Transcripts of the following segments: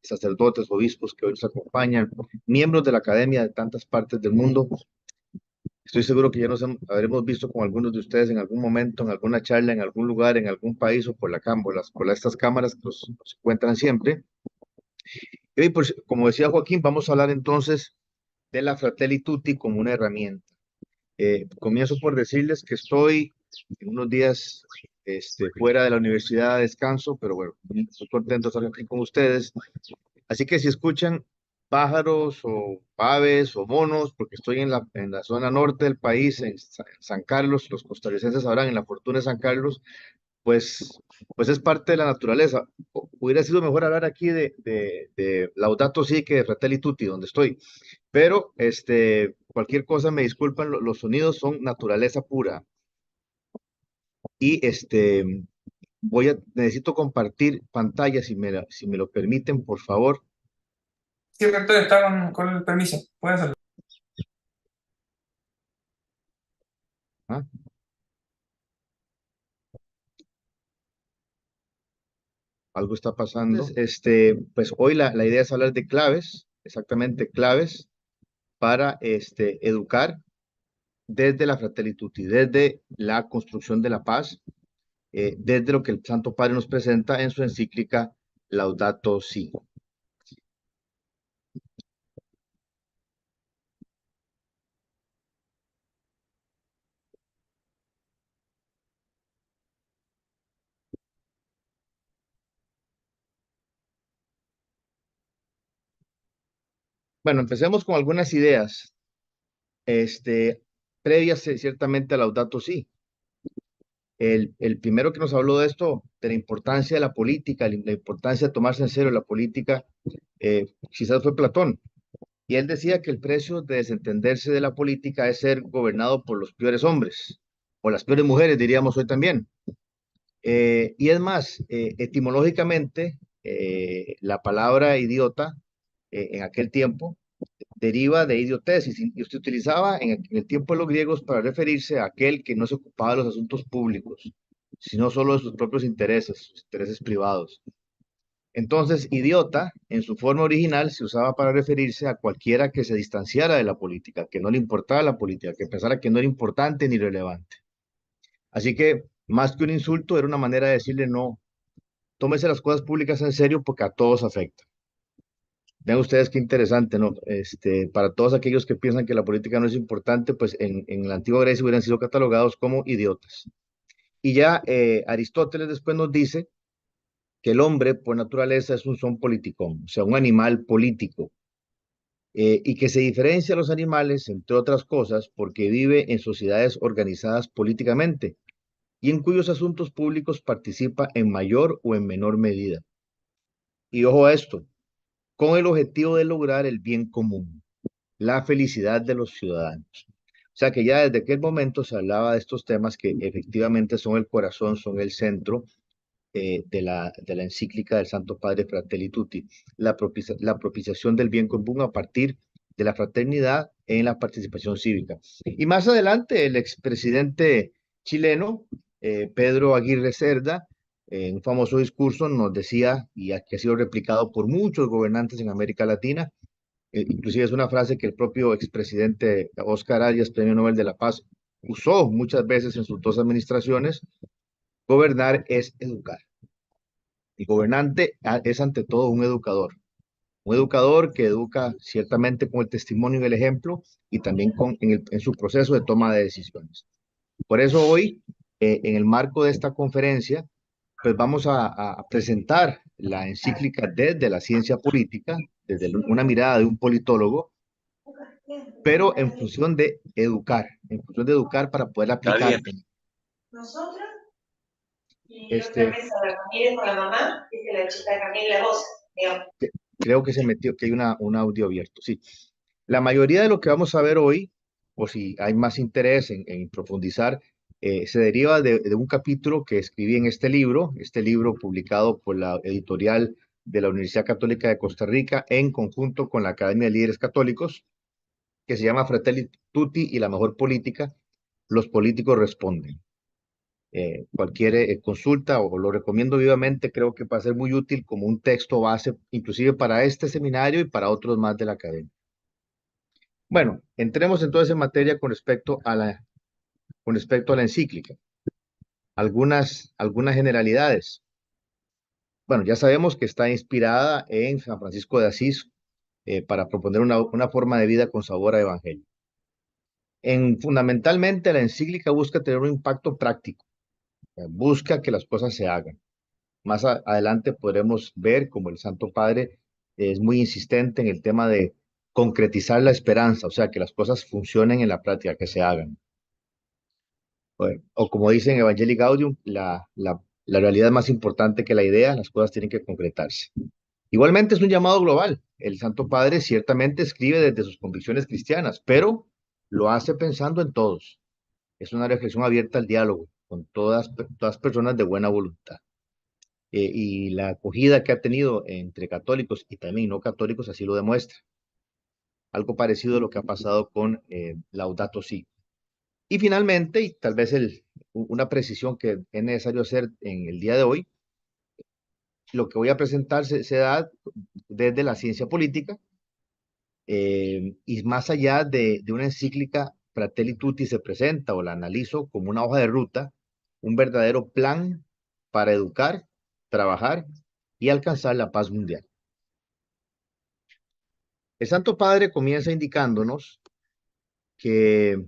sacerdotes, obispos que hoy nos acompañan, miembros de la academia de tantas partes del mundo. Estoy seguro que ya habremos visto con algunos de ustedes en algún momento, en alguna charla, en algún lugar, en algún país o por estas cámaras que nos encuentran siempre. Y hoy, pues, como decía Joaquín, vamos a hablar entonces de la Fratelli Tutti como una herramienta. Comienzo por decirles que estoy en unos días fuera de la universidad de descanso, pero bueno, estoy contento de estar aquí con ustedes. Así que si escuchan pájaros o aves o monos, porque estoy en la zona norte del país, en San Carlos, los costarricenses sabrán, en la Fortuna de San Carlos, pues, pues es parte de la naturaleza. Hubiera sido mejor hablar aquí de Laudato Si que de Fratelli Tutti, donde estoy. Pero cualquier cosa me disculpan, los sonidos son naturaleza pura. Y necesito compartir pantalla, si me lo permiten, por favor. Sí, rector, está con el permiso. Puede hacerlo. ¿Ah? Algo está pasando. Entonces, pues hoy la idea es hablar de claves, exactamente claves para educar desde la Fratelli Tutti, desde la construcción de la paz, desde lo que el Santo Padre nos presenta en su encíclica Laudato Si. Bueno, empecemos con algunas ideas, previas ciertamente a Laudato Si. El primero que nos habló de esto, de la importancia de la política, la importancia de tomarse en serio la política, quizás fue Platón. Y él decía que el precio de desentenderse de la política es ser gobernado por los peores hombres, o las peores mujeres, diríamos hoy también. Y es más, etimológicamente, la palabra idiota en aquel tiempo deriva de idiotesis y usted utilizaba en el tiempo de los griegos para referirse a aquel que no se ocupaba de los asuntos públicos, sino solo de sus propios intereses, sus intereses privados. Entonces, idiota, en su forma original, se usaba para referirse a cualquiera que se distanciara de la política, que no le importaba la política, que pensara que no era importante ni relevante. Así que, más que un insulto, era una manera de decirle no, tómese las cosas públicas en serio porque a todos afecta. Vean ustedes qué interesante, ¿no? Para todos aquellos que piensan que la política no es importante, pues en la antigua Grecia hubieran sido catalogados como idiotas. Y ya Aristóteles después nos dice que el hombre por naturaleza es un son politicón, o sea, un animal político, y que se diferencia a los animales, entre otras cosas, porque vive en sociedades organizadas políticamente y en cuyos asuntos públicos participa en mayor o en menor medida. Y ojo a esto, con el objetivo de lograr el bien común, la felicidad de los ciudadanos. O sea que ya desde aquel momento se hablaba de estos temas que efectivamente son el corazón, son el centro de la encíclica del Santo Padre Fratelli Tutti, la propiciación del bien común a partir de la fraternidad en la participación cívica. Y más adelante el expresidente chileno, Pedro Aguirre Cerda, en un famoso discurso nos decía, y que ha sido replicado por muchos gobernantes en América Latina, inclusive es una frase que el propio expresidente Oscar Arias, Premio Nobel de la Paz, usó muchas veces en sus dos administraciones: gobernar es educar. El gobernante es ante todo un educador que educa ciertamente con el testimonio y el ejemplo y también en su proceso de toma de decisiones. Por eso hoy, en el marco de esta conferencia, pues vamos a presentar la encíclica desde la ciencia política, desde una mirada de un politólogo, pero en función de educar para poder aplicar. Nosotros, y otra vez a la familia con la mamá, dice la chica Camila Rosa. Creo que se metió, que hay un audio abierto, sí. La mayoría de lo que vamos a ver hoy, o si hay más interés en profundizar, se deriva de un capítulo que escribí en este libro publicado por la editorial de la Universidad Católica de Costa Rica en conjunto con la Academia de Líderes Católicos, que se llama Fratelli Tutti y la mejor política, los políticos responden. cualquier consulta o lo recomiendo vivamente, creo que va a ser muy útil como un texto base, inclusive para este seminario y para otros más de la academia. Bueno, entremos entonces en materia con respecto a la encíclica. Algunas generalidades. Bueno, ya sabemos que está inspirada en San Francisco de Asís para proponer una forma de vida con sabor a evangelio. Fundamentalmente, la encíclica busca tener un impacto práctico, busca que las cosas se hagan. Más adelante podremos ver cómo el Santo Padre es muy insistente en el tema de concretizar la esperanza, o sea, que las cosas funcionen en la práctica, que se hagan. O como dicen Evangelii Gaudium, la realidad es más importante que la idea, las cosas tienen que concretarse. Igualmente es un llamado global. El Santo Padre ciertamente escribe desde sus convicciones cristianas, pero lo hace pensando en todos. Es una reflexión abierta al diálogo con todas personas de buena voluntad. Y la acogida que ha tenido entre católicos y también no católicos así lo demuestra. Algo parecido a lo que ha pasado con Laudato Si. Y finalmente, y tal vez una precisión que es necesario hacer en el día de hoy, lo que voy a presentar se da desde la ciencia política y más allá de una encíclica, Fratelli Tutti se presenta o la analizo como una hoja de ruta, un verdadero plan para educar, trabajar y alcanzar la paz mundial. El Santo Padre comienza indicándonos que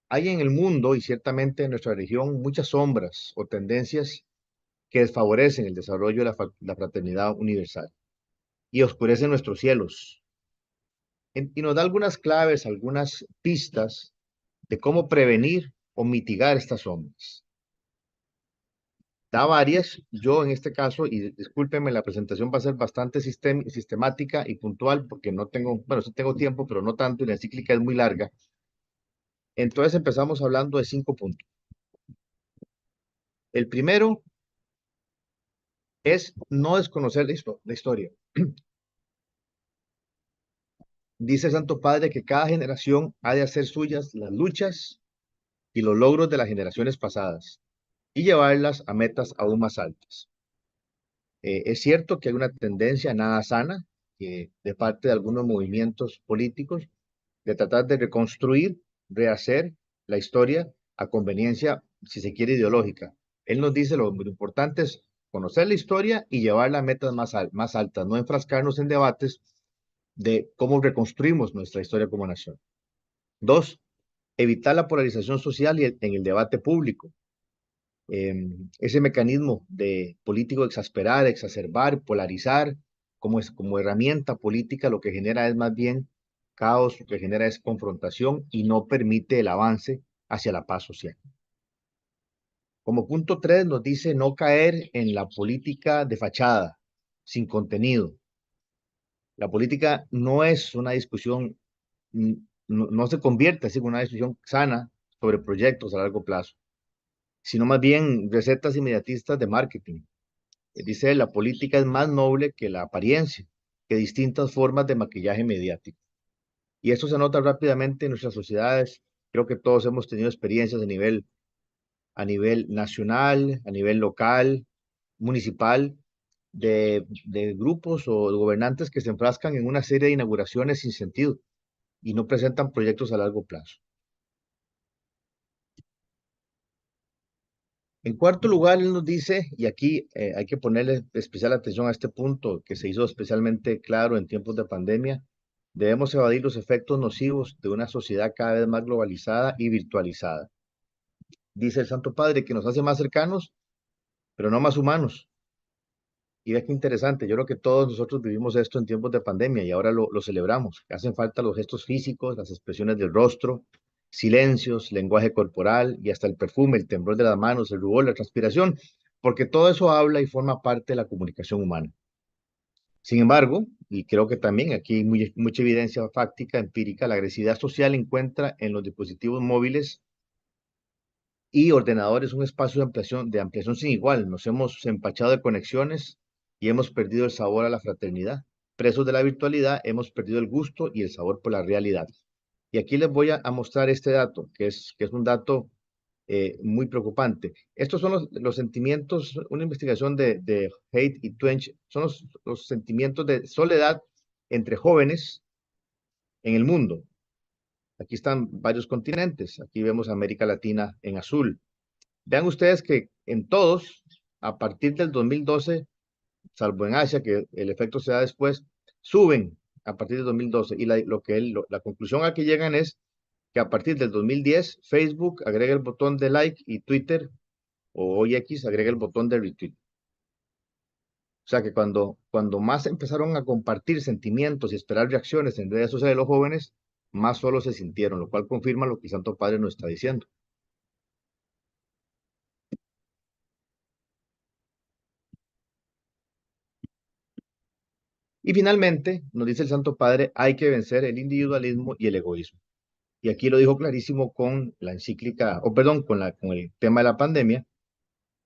hay en el mundo y ciertamente en nuestra región muchas sombras o tendencias que desfavorecen el desarrollo de la fraternidad universal y oscurecen nuestros cielos. Y nos da algunas claves, algunas pistas de cómo prevenir o mitigar estas sombras. Da varias, yo en este caso, y discúlpenme, la presentación va a ser bastante sistemática y puntual porque no tengo, bueno, sí tengo tiempo, pero no tanto, y la encíclica es muy larga. Entonces empezamos hablando de 5 puntos. El primero es no desconocer la historia. Dice el Santo Padre que cada generación ha de hacer suyas las luchas y los logros de las generaciones pasadas y llevarlas a metas aún más altas. Es cierto que hay una tendencia nada sana de parte de algunos movimientos políticos de tratar de reconstruir, rehacer la historia a conveniencia, si se quiere, ideológica. Él nos dice lo importante es conocer la historia y llevarla a metas más altas, no enfrascarnos en debates de cómo reconstruimos nuestra historia como nación. Dos, evitar la polarización social en el debate público. Ese mecanismo de político exasperar, exacerbar, polarizar, como herramienta política, lo que genera es más bien caos, lo que genera es confrontación y no permite el avance hacia la paz social. Como punto 3 nos dice no caer en la política de fachada, sin contenido. La política no es una discusión, mm, no se convierte así en una discusión sana sobre proyectos a largo plazo, sino más bien recetas inmediatistas de marketing. Dice, la política es más noble que la apariencia, que distintas formas de maquillaje mediático. Y eso se nota rápidamente en nuestras sociedades. Creo que todos hemos tenido experiencias a nivel nacional, a nivel local, municipal, de grupos o de gobernantes que se enfrascan en una serie de inauguraciones sin sentido y no presentan proyectos a largo plazo. En cuarto lugar, él nos dice, y aquí hay que ponerle especial atención a este punto que se hizo especialmente claro en tiempos de pandemia, debemos evadir los efectos nocivos de una sociedad cada vez más globalizada y virtualizada. Dice el Santo Padre que nos hace más cercanos, pero no más humanos. Y ve qué interesante, yo creo que todos nosotros vivimos esto en tiempos de pandemia y ahora lo celebramos. Hacen falta los gestos físicos, las expresiones del rostro, silencios, lenguaje corporal y hasta el perfume, el temblor de las manos, el rubor, la transpiración, porque todo eso habla y forma parte de la comunicación humana. Sin embargo, y creo que también aquí hay mucha evidencia fáctica, empírica, la agresividad social encuentra en los dispositivos móviles y ordenadores un espacio de ampliación sin igual. Nos hemos empachado de conexiones y hemos perdido el sabor a la fraternidad. Presos de la virtualidad, hemos perdido el gusto y el sabor por la realidad. Y aquí les voy a mostrar este dato, que es un dato muy preocupante. Estos son los sentimientos, una investigación de Haidt y Twench, son los sentimientos de soledad entre jóvenes en el mundo. Aquí están varios continentes. Aquí vemos América Latina en azul. Vean ustedes que en todos, a partir del 2012, salvo en Asia, que el efecto se da después, suben a partir del 2012. Y la conclusión a que llegan es que a partir del 2010, Facebook agrega el botón de like y Twitter o hoy X agrega el botón de retweet. O sea que cuando más empezaron a compartir sentimientos y esperar reacciones en redes sociales de los jóvenes, más solos se sintieron, lo cual confirma lo que el Santo Padre nos está diciendo. Y finalmente, nos dice el Santo Padre, hay que vencer el individualismo y el egoísmo. Y aquí lo dijo clarísimo con la encíclica, o perdón, con el tema de la pandemia.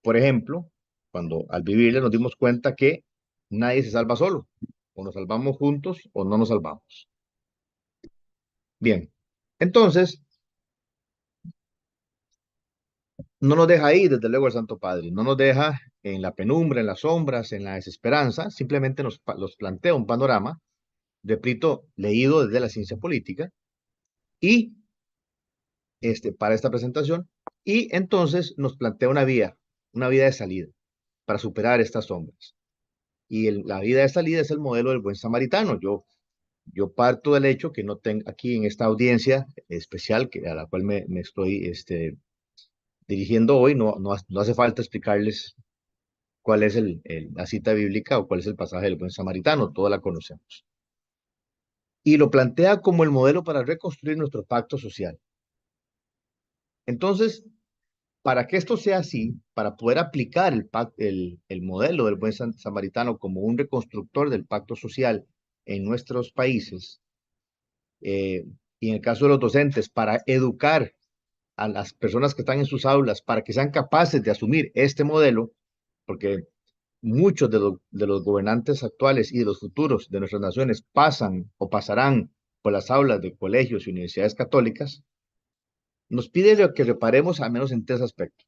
Por ejemplo, cuando al vivirla nos dimos cuenta que nadie se salva solo. O nos salvamos juntos o no nos salvamos. Bien, entonces, no nos deja ahí, desde luego, el Santo Padre. No nos deja en la penumbra, en las sombras, en la desesperanza. Simplemente nos plantea un panorama, repito, leído desde la ciencia política y para esta presentación. Y entonces nos plantea una vía de salida para superar estas sombras. Y la vida de salida es el modelo del buen samaritano. Yo parto del hecho que no tengo aquí en esta audiencia especial a la cual me estoy dirigiendo hoy, no hace falta explicarles cuál es la cita bíblica o cuál es el pasaje del buen samaritano, toda la conocemos. Y lo plantea como el modelo para reconstruir nuestro pacto social. Entonces, para que esto sea así, para poder aplicar el modelo del buen samaritano como un reconstructor del pacto social en nuestros países, y en el caso de los docentes, para educar a las personas que están en sus aulas, para que sean capaces de asumir este modelo, porque muchos de los gobernantes actuales y de los futuros de nuestras naciones pasan o pasarán por las aulas de colegios y universidades católicas, nos pide que reparemos al menos en tres aspectos.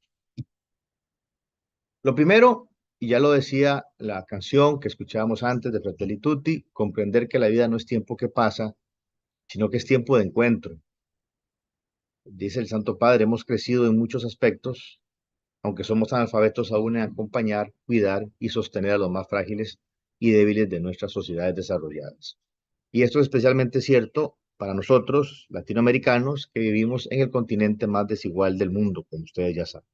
Lo primero, y ya lo decía la canción que escuchábamos antes de Fratelli Tutti, comprender que la vida no es tiempo que pasa, sino que es tiempo de encuentro. Dice el Santo Padre, hemos crecido en muchos aspectos, aunque somos analfabetos aún en acompañar, cuidar y sostener a los más frágiles y débiles de nuestras sociedades desarrolladas. Y esto es especialmente cierto para nosotros, latinoamericanos, que vivimos en el continente más desigual del mundo, como ustedes ya saben.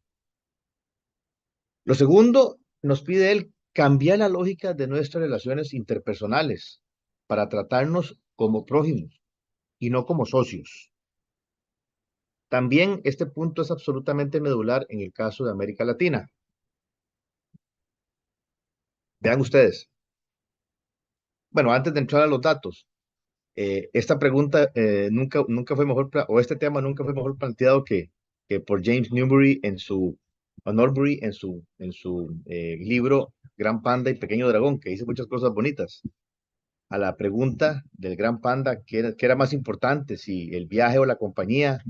Lo segundo, nos pide él cambiar la lógica de nuestras relaciones interpersonales para tratarnos como prójimos y no como socios. También este punto es absolutamente medular en el caso de América Latina. Vean ustedes. Bueno, antes de entrar a los datos, esta pregunta nunca fue mejor, o este tema nunca fue mejor planteado que por James Newbery o Norbury en su libro Gran Panda y Pequeño Dragón, que dice muchas cosas bonitas. A la pregunta del Gran Panda, ¿qué era más importante? Si el viaje o la compañía,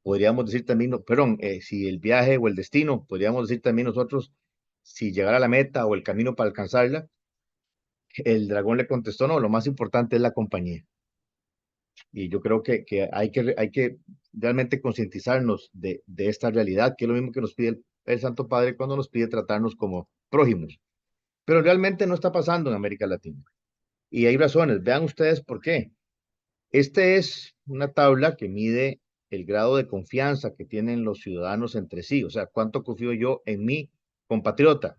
podríamos decir también, no, perdón, si el viaje o el destino, podríamos decir también nosotros, si llegar a la meta o el camino para alcanzarla. El dragón le contestó, no, lo más importante es la compañía. Y yo creo que hay que realmente concientizarnos de esta realidad, que es lo mismo que nos pide el Santo Padre cuando nos pide tratarnos como prójimos. Pero realmente no está pasando en América Latina. Y hay razones. Vean ustedes por qué. Este es una tabla que mide el grado de confianza que tienen los ciudadanos entre sí. O sea, cuánto confío yo en mi compatriota.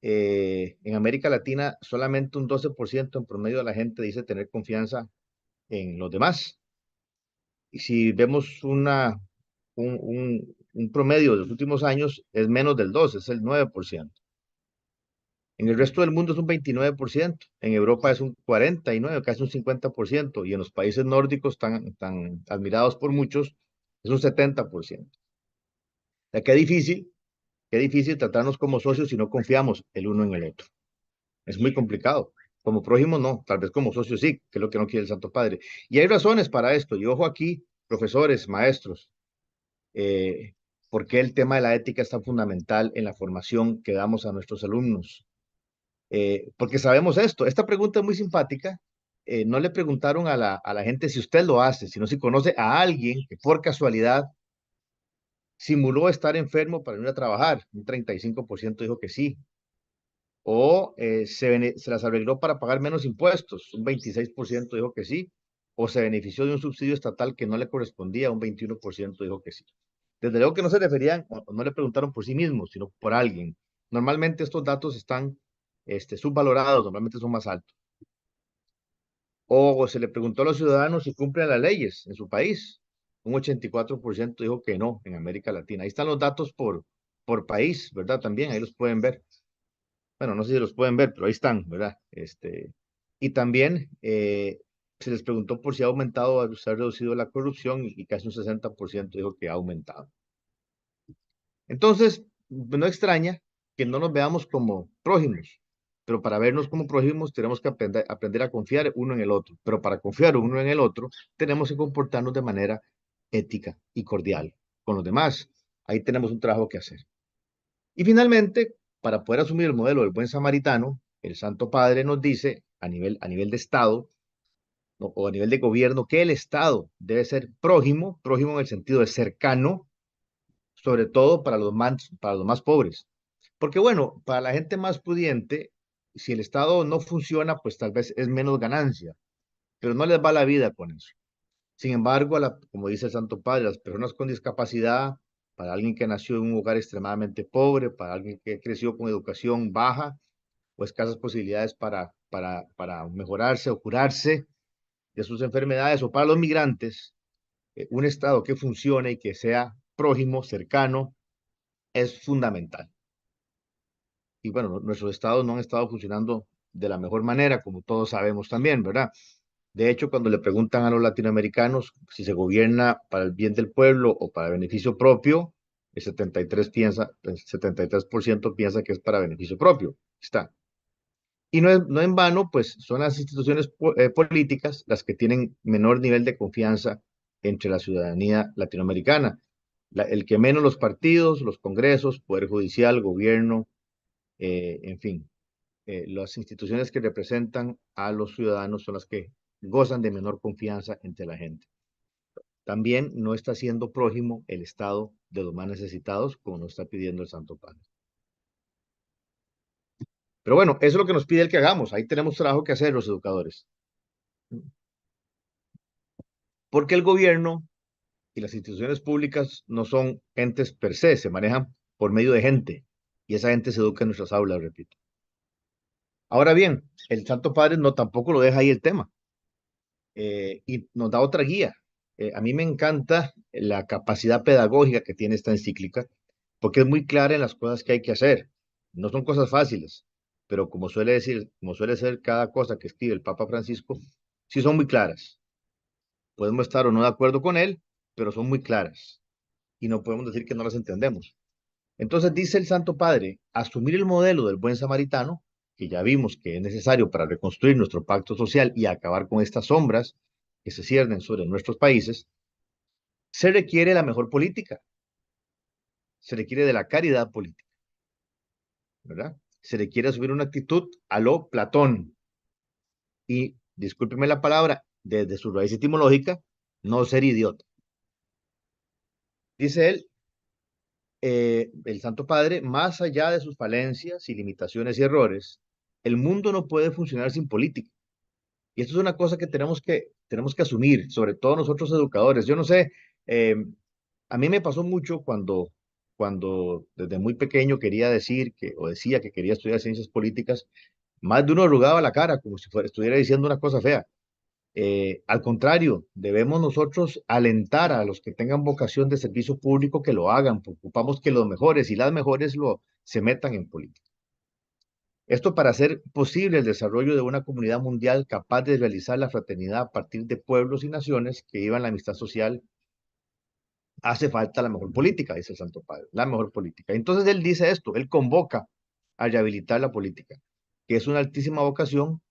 En América Latina, solamente un 12% en promedio de la gente dice tener confianza en los demás. Y si vemos un promedio de los últimos años, es menos del 2, es el 9%. En el resto del mundo es un 29%, en Europa es un 49%, casi un 50%, y en los países nórdicos tan admirados por muchos, es un 70%. O sea, qué difícil tratarnos como socios si no confiamos el uno en el otro. Es muy complicado. Como prójimo, no, tal vez como socio sí, que es lo que no quiere el Santo Padre. Y hay razones para esto, y ojo aquí, profesores, maestros, ¿Por qué el tema de la ética es tan fundamental en la formación que damos a nuestros alumnos? Porque sabemos esto. Esta pregunta es muy simpática. No le preguntaron a la gente si usted lo hace, sino si conoce a alguien que por casualidad simuló estar enfermo para ir a trabajar. Un 35% dijo que sí. O se las arregló para pagar menos impuestos. Un 26% dijo que sí. O se benefició de un subsidio estatal que no le correspondía. Un 21% dijo que sí. Desde luego que no se referían, o no le preguntaron por sí mismos, sino por alguien. Normalmente estos datos están subvalorados, normalmente son más altos. O se le preguntó a los ciudadanos si cumplen las leyes en su país. Un 84% dijo que no en América Latina. Ahí están los datos por país, ¿verdad? También ahí los pueden ver. Bueno, no sé si los pueden ver, pero ahí están, ¿verdad? Y también se les preguntó por si ha aumentado o se ha reducido la corrupción y casi un 60% dijo que ha aumentado. Entonces, no extraña que no nos veamos como prójimos, pero para vernos como prójimos tenemos que aprender a confiar uno en el otro, pero para confiar uno en el otro tenemos que comportarnos de manera ética y cordial con los demás. Ahí tenemos un trabajo que hacer. Y finalmente, para poder asumir el modelo del buen samaritano, el Santo Padre nos dice a nivel de Estado, ¿no? O a nivel de gobierno, que el Estado debe ser prójimo, prójimo en el sentido de cercano, sobre todo para los más pobres. Porque bueno, para la gente más pudiente, si el Estado no funciona, pues tal vez es menos ganancia, pero no les va la vida con eso. Sin embargo, como dice el Santo Padre, las personas con discapacidad, para alguien que nació en un hogar extremadamente pobre, para alguien que creció con educación baja o escasas posibilidades para mejorarse o curarse de sus enfermedades, o para los migrantes, un Estado que funcione y que sea prójimo, cercano, es fundamental. Y bueno, nuestros estados no han estado funcionando de la mejor manera, como todos sabemos también, ¿verdad? De hecho, cuando le preguntan a los latinoamericanos si se gobierna para el bien del pueblo o para beneficio propio, el 73% piensa que es para beneficio propio. Está. Y no en vano, pues son las instituciones políticas las que tienen menor nivel de confianza entre la ciudadanía latinoamericana. El que menos los partidos, los congresos, poder judicial, gobierno, en fin, las instituciones que representan a los ciudadanos son las que gozan de menor confianza entre la gente. También no está siendo prójimo el Estado de los más necesitados, como nos está pidiendo el Santo Padre. Pero bueno, eso es lo que nos pide el que hagamos. Ahí tenemos trabajo que hacer los educadores. Porque el gobierno y las instituciones públicas no son entes per se manejan por medio de gente. Y esa gente se educa en nuestras aulas, repito. Ahora bien, el Santo Padre no tampoco lo deja ahí el tema. Y nos da otra guía. A mí me encanta la capacidad pedagógica que tiene esta encíclica, porque es muy clara en las cosas que hay que hacer. No son cosas fáciles, pero como suele decir, como suele ser cada cosa que escribe el Papa Francisco, sí son muy claras. Podemos estar o no de acuerdo con él, pero son muy claras y no podemos decir que no las entendemos. Entonces dice el Santo Padre, asumir el modelo del buen samaritano, que ya vimos que es necesario para reconstruir nuestro pacto social y acabar con estas sombras que se ciernen sobre nuestros países, se requiere la mejor política, se requiere de la caridad política, ¿verdad? Se requiere asumir una actitud a lo Platón y, discúlpeme la palabra, desde su raíz etimológica, no ser idiota. Dice él, el Santo Padre, más allá de sus falencias y limitaciones y errores, el mundo no puede funcionar sin política. Y esto es una cosa que tenemos que asumir, sobre todo nosotros educadores. Yo no sé, eh, a mí me pasó mucho cuando desde muy pequeño quería decir o decía que quería estudiar ciencias políticas, más de uno arrugaba la cara como si estuviera diciendo una cosa fea. Al contrario, debemos nosotros alentar a los que tengan vocación de servicio público que lo hagan, porque ocupamos que los mejores y las mejores se metan en política. Esto para hacer posible el desarrollo de una comunidad mundial capaz de realizar la fraternidad a partir de pueblos y naciones que vivan la amistad social, hace falta la mejor política, dice el Santo Padre, la mejor política. Entonces él dice esto, él convoca a rehabilitar la política, que es una altísima vocación,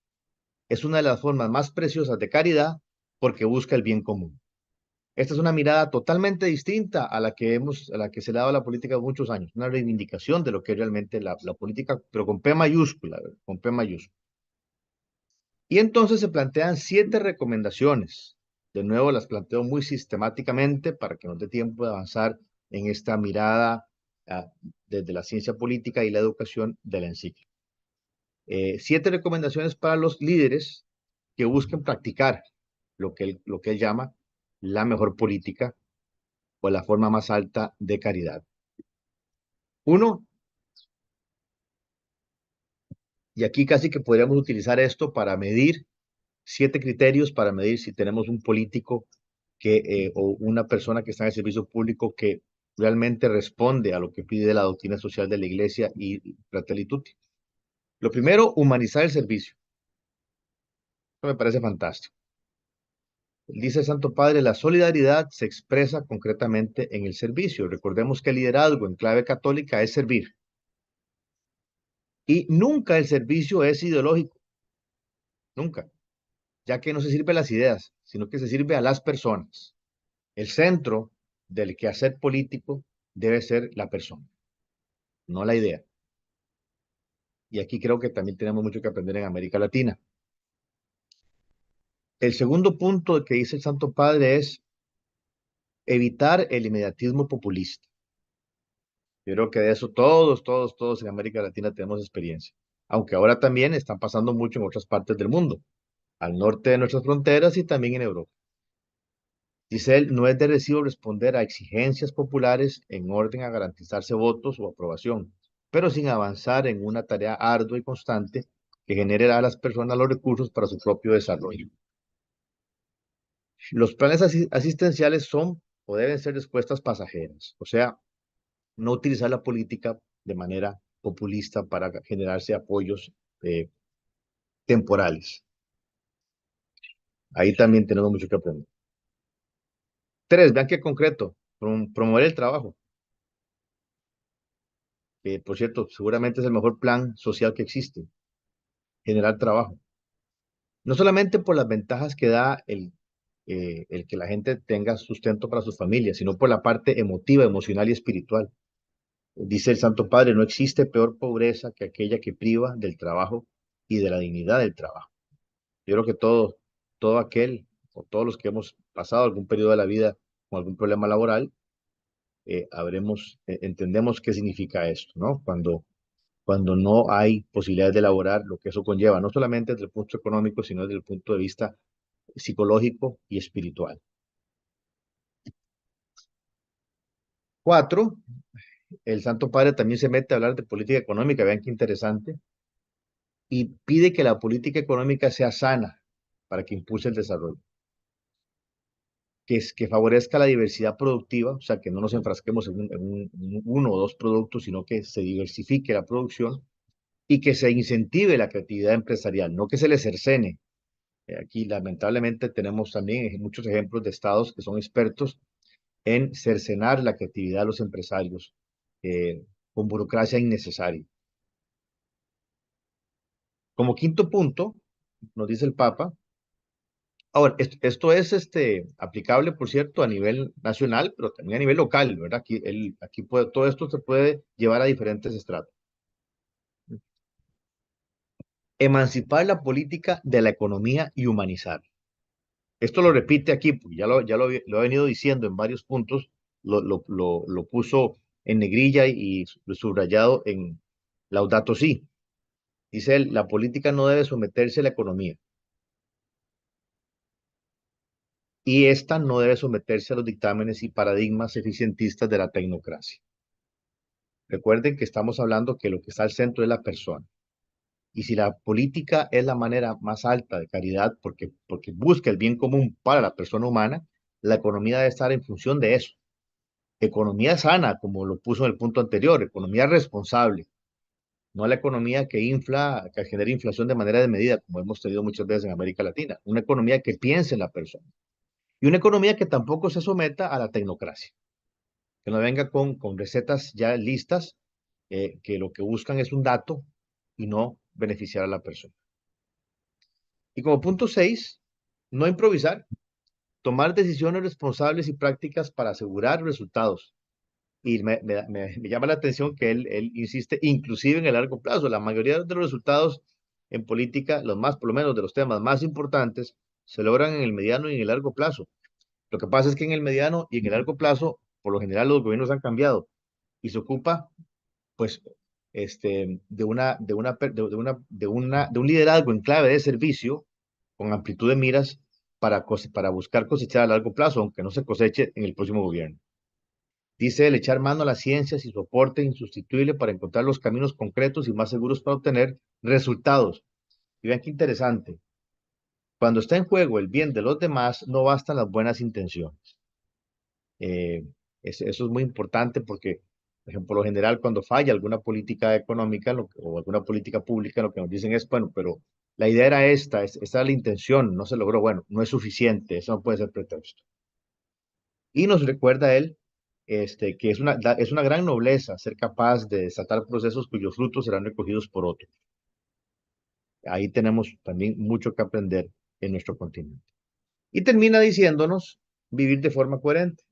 es una de las formas más preciosas de caridad porque busca el bien común. Esta es una mirada totalmente distinta a la que se le ha dado a la política muchos años, una reivindicación de lo que es realmente la política, pero con P mayúscula, ¿verdad? Con P mayúscula. Y entonces se plantean 7 recomendaciones. De nuevo, las planteo muy sistemáticamente para que nos dé tiempo de avanzar en esta mirada ah, desde la ciencia política y la educación de la encíclica. 7 recomendaciones para los líderes que busquen practicar lo que él llama la mejor política o la forma más alta de caridad. Uno, y aquí casi que podríamos utilizar esto para medir 7 criterios para medir si tenemos un político o una persona que está en el servicio público que realmente responde a lo que pide la doctrina social de la Iglesia y Fratelli Tutti. Lo primero, humanizar el servicio. Eso me parece fantástico. Dice el Santo Padre, la solidaridad se expresa concretamente en el servicio. Recordemos que el liderazgo en clave católica es servir. Y nunca el servicio es ideológico, nunca, ya que no se sirve a las ideas, sino que se sirve a las personas. El centro del quehacer político debe ser la persona, no la idea. Y aquí creo que también tenemos mucho que aprender en América Latina. El segundo punto que dice el Santo Padre es evitar el inmediatismo populista. Yo creo que de eso todos en América Latina tenemos experiencia. Aunque ahora también están pasando mucho en otras partes del mundo, al norte de nuestras fronteras y también en Europa. Dice él, no es de recibo responder a exigencias populares en orden a garantizarse votos o aprobación, pero sin avanzar en una tarea ardua y constante que genere a las personas los recursos para su propio desarrollo. Los planes asistenciales son o deben ser respuestas pasajeras, o sea, no utilizar la política de manera populista para generarse apoyos eh, temporales. Ahí también tenemos mucho que aprender. 3, vean qué concreto, promover el trabajo. Que por cierto, seguramente es el mejor plan social que existe, generar trabajo. No solamente por las ventajas que da el que la gente tenga sustento para sus familias, sino por la parte emotiva, emocional y espiritual. Dice el Santo Padre, no existe peor pobreza que aquella que priva del trabajo y de la dignidad del trabajo. Yo creo que todo aquel o todos los que hemos pasado algún periodo de la vida con algún problema laboral, entendemos qué significa esto, ¿no? Cuando no hay posibilidades de elaborar lo que eso conlleva, no solamente desde el punto económico, sino desde el punto de vista psicológico y espiritual. 4, el Santo Padre también se mete a hablar de política económica, vean qué interesante, y pide que la política económica sea sana para que impulse el desarrollo, que favorezca la diversidad productiva, o sea, que no nos enfrasquemos en uno o dos productos, sino que se diversifique la producción y que se incentive la creatividad empresarial, no que se le cercene. Aquí lamentablemente tenemos también muchos ejemplos de estados que son expertos en cercenar la creatividad de los empresarios con burocracia innecesaria. Como quinto punto, nos dice el Papa, ahora, esto es aplicable, por cierto, a nivel nacional, pero también a nivel local, ¿verdad? Aquí todo esto se puede llevar a diferentes estratos. Emancipar la política de la economía y humanizar. Esto lo repite aquí, porque lo he venido diciendo en varios puntos, lo puso en negrilla y subrayado en Laudato Si. Dice él, la política no debe someterse a la economía y esta no debe someterse a los dictámenes y paradigmas eficientistas de la tecnocracia. Recuerden que estamos hablando que lo que está al centro es la persona. Y si la política es la manera más alta de caridad porque busca el bien común para la persona humana, la economía debe estar en función de eso. Economía sana, como lo puso en el punto anterior, economía responsable, no la economía que genera inflación de manera desmedida, como hemos tenido muchas veces en América Latina. Una economía que piense en la persona. Y una economía que tampoco se someta a la tecnocracia, que no venga con recetas ya listas, que lo que buscan es un dato y no beneficiar a la persona. Y como punto 6, no improvisar. tomar decisiones responsables y prácticas para asegurar resultados. Y me llama la atención que él insiste inclusive en el largo plazo. La mayoría de los resultados en política, los más, por lo menos de los temas más importantes, se logran en el mediano y en el largo plazo. Lo que pasa es que en el mediano y en el largo plazo, por lo general, los gobiernos han cambiado y se ocupa, pues, de un liderazgo en clave de servicio con amplitud de miras para buscar cosechar a largo plazo, aunque no se coseche en el próximo gobierno. Dice él, echar mano a las ciencias y soporte insustituible para encontrar los caminos concretos y más seguros para obtener resultados. Y vean qué interesante. Cuando está en juego el bien de los demás, no bastan las buenas intenciones. Eh, eso es muy importante porque, por ejemplo, por lo general, cuando falla alguna política económica o alguna política pública, lo que nos dicen es, bueno, pero la idea era esta era la intención, no se logró, bueno, no es suficiente, eso no puede ser pretexto. Y nos recuerda él que es una gran nobleza ser capaz de desatar procesos cuyos frutos serán recogidos por otros. Ahí tenemos también mucho que aprender en nuestro continente. Y termina diciéndonos vivir de forma coherente.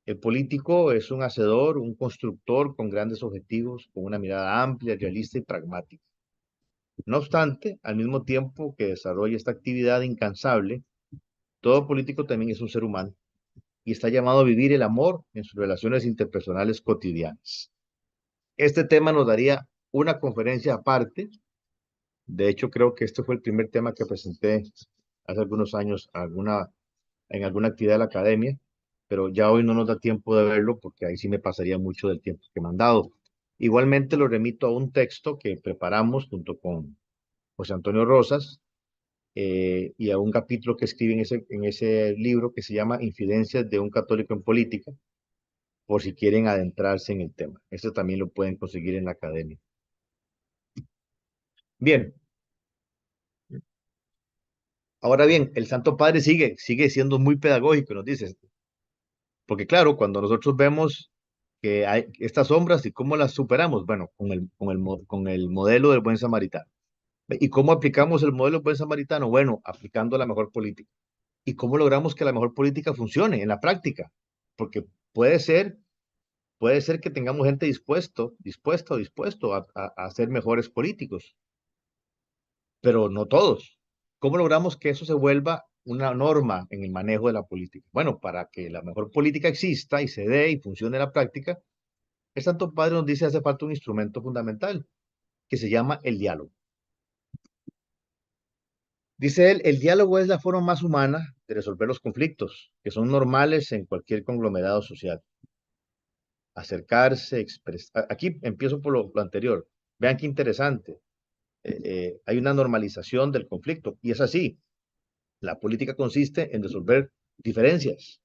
El político es un hacedor, un constructor con grandes objetivos, con una mirada amplia, realista y pragmática. No obstante, al mismo tiempo que desarrolla esta actividad incansable, todo político también es un ser humano y está llamado a vivir el amor en sus relaciones interpersonales cotidianas. Este tema nos daría una conferencia aparte. De hecho, creo que este fue el primer tema que presenté hace algunos años en alguna actividad de la academia, pero ya hoy no nos da tiempo de verlo porque ahí sí me pasaría mucho del tiempo que me han dado. Igualmente lo remito a un texto que preparamos junto con José Antonio Rosas y a un capítulo que escribe en ese libro que se llama Infidencias de un católico en política, por si quieren adentrarse en el tema. Esto también lo pueden conseguir en la academia. Bien, ahora bien, el Santo Padre sigue siendo muy pedagógico, nos dice, porque claro, cuando nosotros vemos que hay estas sombras y cómo las superamos, bueno, con el modelo del buen samaritano. ¿Y cómo aplicamos el modelo del buen samaritano? Bueno, aplicando la mejor política. ¿Y cómo logramos que la mejor política funcione en la práctica? Porque puede ser, puede ser que tengamos gente dispuesto a ser mejores políticos, pero no todos. ¿Cómo logramos que eso se vuelva una norma en el manejo de la política? Bueno, para que la mejor política exista y se dé y funcione en la práctica, el Santo Padre nos dice que hace falta un instrumento fundamental que se llama el diálogo. Dice él, el diálogo es la forma más humana de resolver los conflictos, que son normales en cualquier conglomerado social. Acercarse, expresar. Aquí empiezo por lo anterior. Vean qué interesante. Hay una normalización del conflicto y es así. La política consiste en resolver diferencias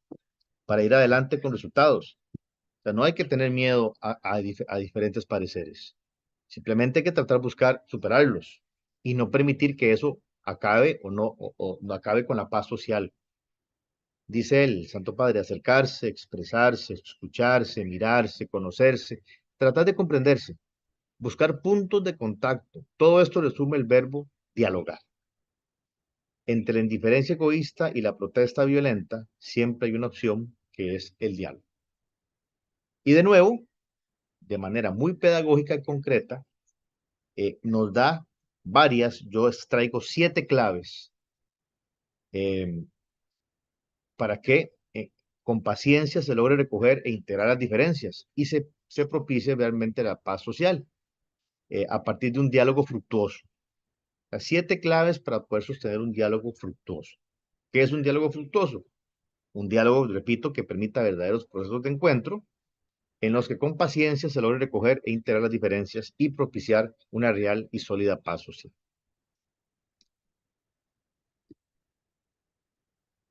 para ir adelante con resultados. O sea, no hay que tener miedo a diferentes pareceres. Simplemente hay que tratar de buscar superarlos y no permitir que eso acabe o no acabe con la paz social. Dice el Santo Padre, acercarse, expresarse, escucharse, mirarse, conocerse, tratar de comprenderse, buscar puntos de contacto. Todo esto resume el verbo dialogar. Entre la indiferencia egoísta y la protesta violenta, siempre hay una opción que es el diálogo. Y de nuevo, de manera muy pedagógica y concreta, nos da yo extraigo 7 claves eh, para que con paciencia se logre recoger e integrar las diferencias y se propicie realmente la paz social a partir de un diálogo fructuoso. Las 7 claves para poder sostener un diálogo fructuoso. ¿Qué es un diálogo fructuoso? Un diálogo, repito, que permita verdaderos procesos de encuentro en los que con paciencia se logre recoger e integrar las diferencias y propiciar una real y sólida paz social.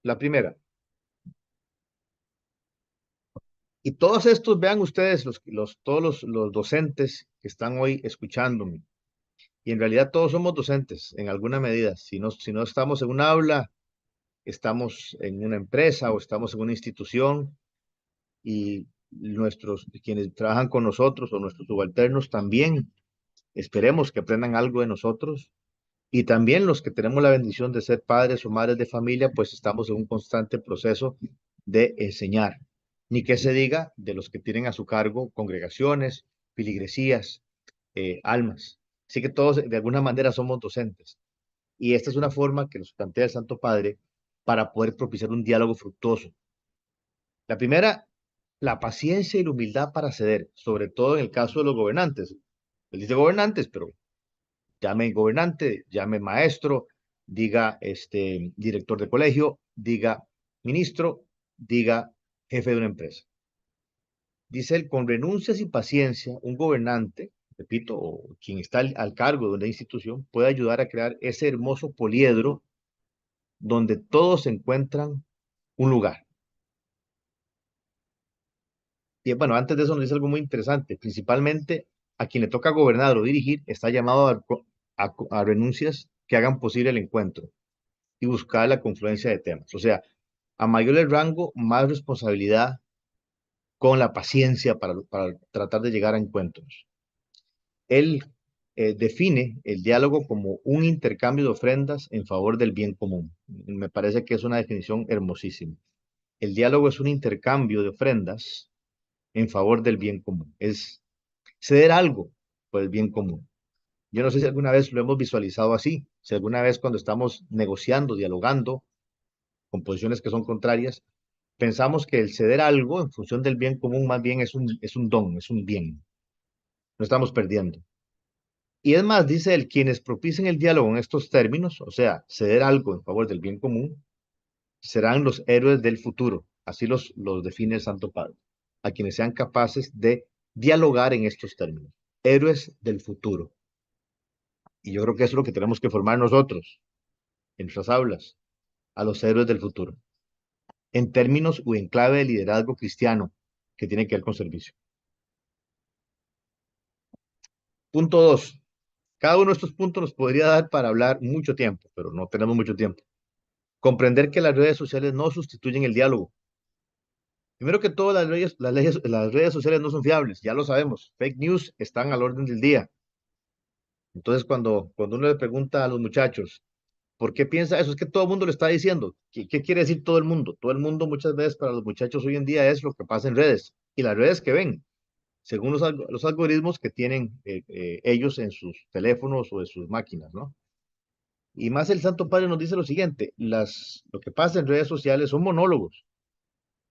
La primera, y todos estos, vean ustedes, todos los docentes que están hoy escuchándome, y en realidad todos somos docentes en alguna medida. Si no estamos en un aula, estamos en una empresa o estamos en una institución y quienes trabajan con nosotros o nuestros subalternos también esperemos que aprendan algo de nosotros Y también los que tenemos la bendición de ser padres o madres de familia, pues estamos en un constante proceso de enseñar. Ni que se diga de los que tienen a su cargo congregaciones, filigresías, almas. Así que todos de alguna manera somos docentes. Y esta es una forma que nos plantea el Santo Padre para poder propiciar un diálogo fructuoso. La primera, la paciencia y la humildad para ceder, sobre todo en el caso de los gobernantes. Él dice gobernantes, pero llame gobernante, llame maestro, diga director de colegio, diga ministro, diga jefe de una empresa. Dice él, con renuncias y paciencia, un gobernante, repito, o quien está al cargo de una institución, puede ayudar a crear ese hermoso poliedro donde todos encuentran un lugar. Y bueno, antes de eso nos dice algo muy interesante, principalmente a quien le toca gobernar o dirigir está llamado a renuncias que hagan posible el encuentro y buscar la confluencia de temas. O sea, a mayor el rango, más responsabilidad con la paciencia para tratar de llegar a encuentros. Él define el diálogo como un intercambio de ofrendas en favor del bien común. Me parece que es una definición hermosísima. El diálogo es un intercambio de ofrendas en favor del bien común. Es ceder algo por el bien común. Yo no sé si alguna vez lo hemos visualizado así, si alguna vez cuando estamos negociando, dialogando con posiciones que son contrarias, pensamos que el ceder algo en función del bien común más bien es un don, es un bien. No estamos perdiendo. Y es más, dice él, quienes propicien el diálogo en estos términos, o sea, ceder algo en favor del bien común, serán los héroes del futuro. Así los define el Santo Padre. A quienes sean capaces de dialogar en estos términos. Héroes del futuro. Y yo creo que eso es lo que tenemos que formar nosotros, en nuestras aulas, a los héroes del futuro. En términos o en clave de liderazgo cristiano, que tiene que ver con servicio. Punto 2. Cada uno de estos puntos nos podría dar para hablar mucho tiempo, pero no tenemos mucho tiempo. Comprender que las redes sociales no sustituyen el diálogo. Primero que todo, las redes sociales no son fiables, ya lo sabemos. Fake news están al orden del día. Entonces, cuando uno le pregunta a los muchachos, ¿por qué piensa eso? Es que todo el mundo lo está diciendo. ¿Qué quiere decir todo el mundo? Todo el mundo muchas veces para los muchachos hoy en día es lo que pasa en redes y las redes que ven, según los algoritmos que tienen ellos en sus teléfonos o en sus máquinas, ¿no? Y más el Santo Padre nos dice lo siguiente, lo que pasa en redes sociales son monólogos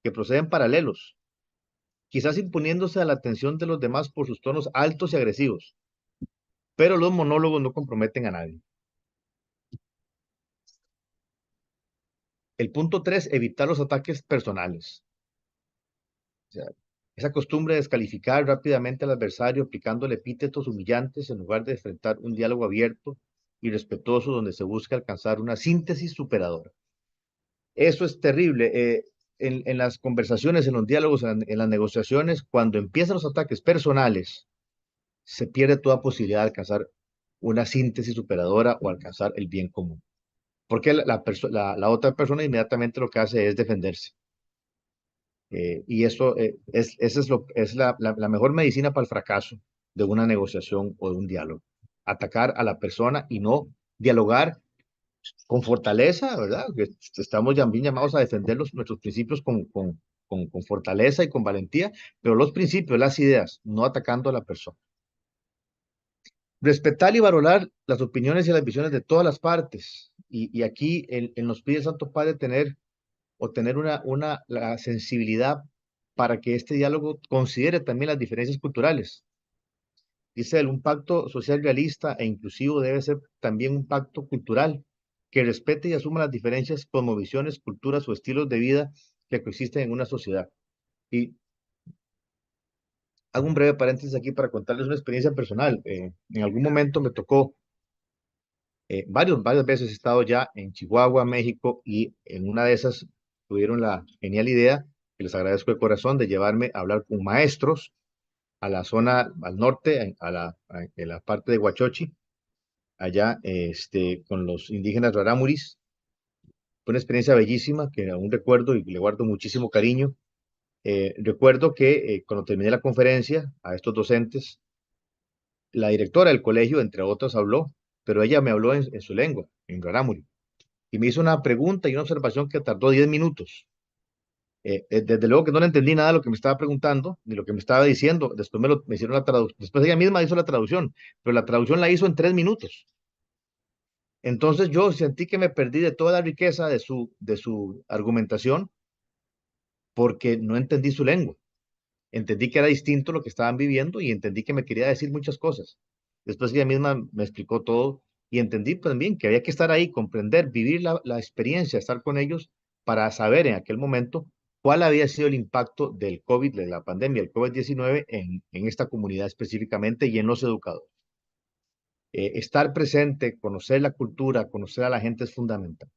que proceden paralelos, quizás imponiéndose a la atención de los demás por sus tonos altos y agresivos, pero los monólogos no comprometen a nadie. El punto 3, evitar los ataques personales. O sea, esa costumbre de descalificar rápidamente al adversario aplicándole epítetos humillantes en lugar de enfrentar un diálogo abierto y respetuoso donde se busca alcanzar una síntesis superadora. Eso es terrible. En las conversaciones, en los diálogos, en las negociaciones, cuando empiezan los ataques personales, se pierde toda posibilidad de alcanzar una síntesis superadora o alcanzar el bien común. Porque la otra persona inmediatamente lo que hace es defenderse. Y eso es la mejor medicina para el fracaso de una negociación o de un diálogo. Atacar a la persona y no dialogar con fortaleza, ¿verdad? Que estamos ya bien llamados a defender nuestros principios con fortaleza y con valentía, pero los principios, las ideas, no atacando a la persona. Respetar y valorar las opiniones y las visiones de todas las partes. Y aquí nos pide el Santo Padre tener la sensibilidad para que este diálogo considere también las diferencias culturales. Dice él, un pacto social realista e inclusivo debe ser también un pacto cultural que respete y asuma las diferencias, cosmovisiones, culturas o estilos de vida que coexisten en una sociedad. Y hago un breve paréntesis aquí para contarles una experiencia personal. En algún momento me tocó, varias veces he estado ya en Chihuahua, México, y en una de esas tuvieron la genial idea, que les agradezco de corazón, de llevarme a hablar con maestros a la zona al norte, en la parte de Huachochi, allá con los indígenas rarámuris. Fue una experiencia bellísima que aún recuerdo y le guardo muchísimo cariño. Recuerdo que cuando terminé la conferencia a estos docentes, la directora del colegio, entre otras, habló pero ella me habló en su lengua, en rarámuri, y me hizo una pregunta y una observación que tardó 10 minutos. Desde luego que no le entendí nada de lo que me estaba preguntando, ni lo que me estaba diciendo. Después me hicieron la traducción. Después ella misma hizo la traducción, pero la traducción la hizo en 3 minutos. Entonces yo sentí que me perdí de toda la riqueza de su argumentación porque no entendí su lengua. Entendí que era distinto lo que estaban viviendo y entendí que me quería decir muchas cosas. Después ella misma me explicó todo y entendí también que había que estar ahí, comprender, vivir la experiencia, estar con ellos para saber en aquel momento cuál había sido el impacto del COVID, de la pandemia, el COVID-19 en esta comunidad específicamente y en los educadores. Estar presente, conocer la cultura, conocer a la gente es fundamental.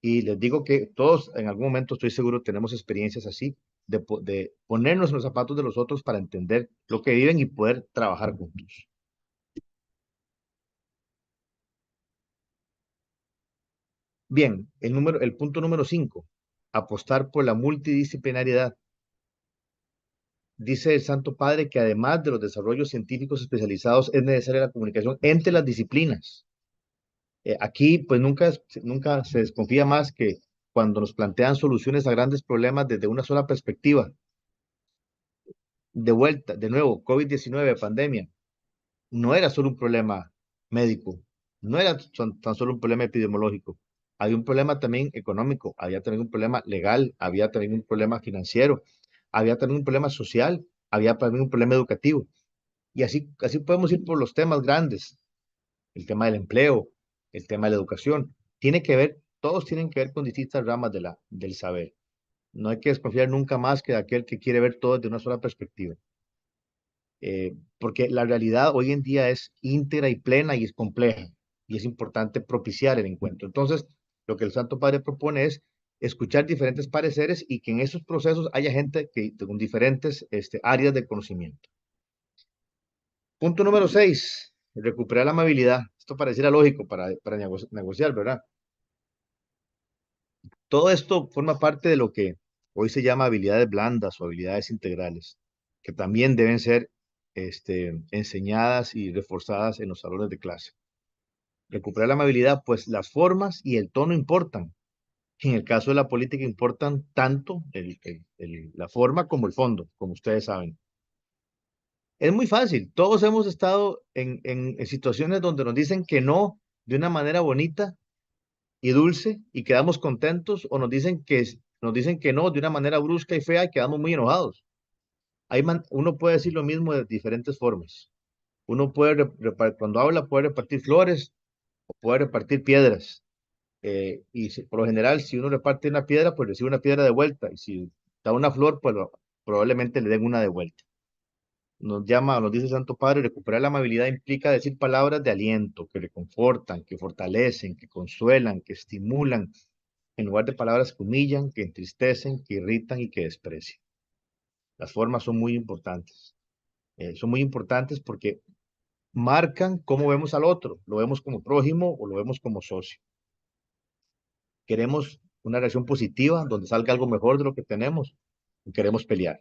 Y les digo que todos en algún momento, estoy seguro, tenemos experiencias así, de ponernos en los zapatos de los otros para entender lo que viven y poder trabajar juntos. Bien, el punto número 5, apostar por la multidisciplinariedad. Dice el Santo Padre que además de los desarrollos científicos especializados, es necesaria la comunicación entre las disciplinas. Aquí, pues nunca se desconfía más que cuando nos plantean soluciones a grandes problemas desde una sola perspectiva. De vuelta, de nuevo, COVID-19, pandemia, no era solo un problema médico, no era tan solo un problema epidemiológico. Había un problema también económico, había también un problema legal, había también un problema financiero, había también un problema social, había también un problema educativo. Y así podemos ir por los temas grandes, el tema del empleo, el tema de la educación. Todos tienen que ver con distintas ramas del saber. No hay que desconfiar nunca más que de aquel que quiere ver todo desde una sola perspectiva. Porque la realidad hoy en día es íntegra y plena y es compleja, y es importante propiciar el encuentro. Entonces, lo que el Santo Padre propone es escuchar diferentes pareceres y que en esos procesos haya gente con diferentes áreas de conocimiento. Punto número 6, recuperar la amabilidad. Esto pareciera lógico para negociar, ¿verdad? Todo esto forma parte de lo que hoy se llama habilidades blandas o habilidades integrales, que también deben ser enseñadas y reforzadas en los salones de clase. Recuperar la amabilidad, pues las formas y el tono importan. En el caso de la política importan tanto la forma como el fondo, como ustedes saben. Es muy fácil. Todos hemos estado en situaciones donde nos dicen que no de una manera bonita y dulce y quedamos contentos, o nos dicen que no de una manera brusca y fea y quedamos muy enojados. Uno puede decir lo mismo de diferentes formas. Uno cuando habla puede repartir flores o puede repartir piedras. Por lo general, si uno reparte una piedra, pues recibe una piedra de vuelta. Y si da una flor, pues probablemente le den una de vuelta. Nos dice el Santo Padre, recuperar la amabilidad implica decir palabras de aliento, que reconfortan, que fortalecen, que consuelan, que estimulan, en lugar de palabras que humillan, que entristecen, que irritan y que desprecian. Las formas son muy importantes. Son muy importantes porque marcan cómo vemos al otro. Lo vemos como prójimo o lo vemos como socio. Queremos una reacción positiva donde salga algo mejor de lo que tenemos. O queremos pelear.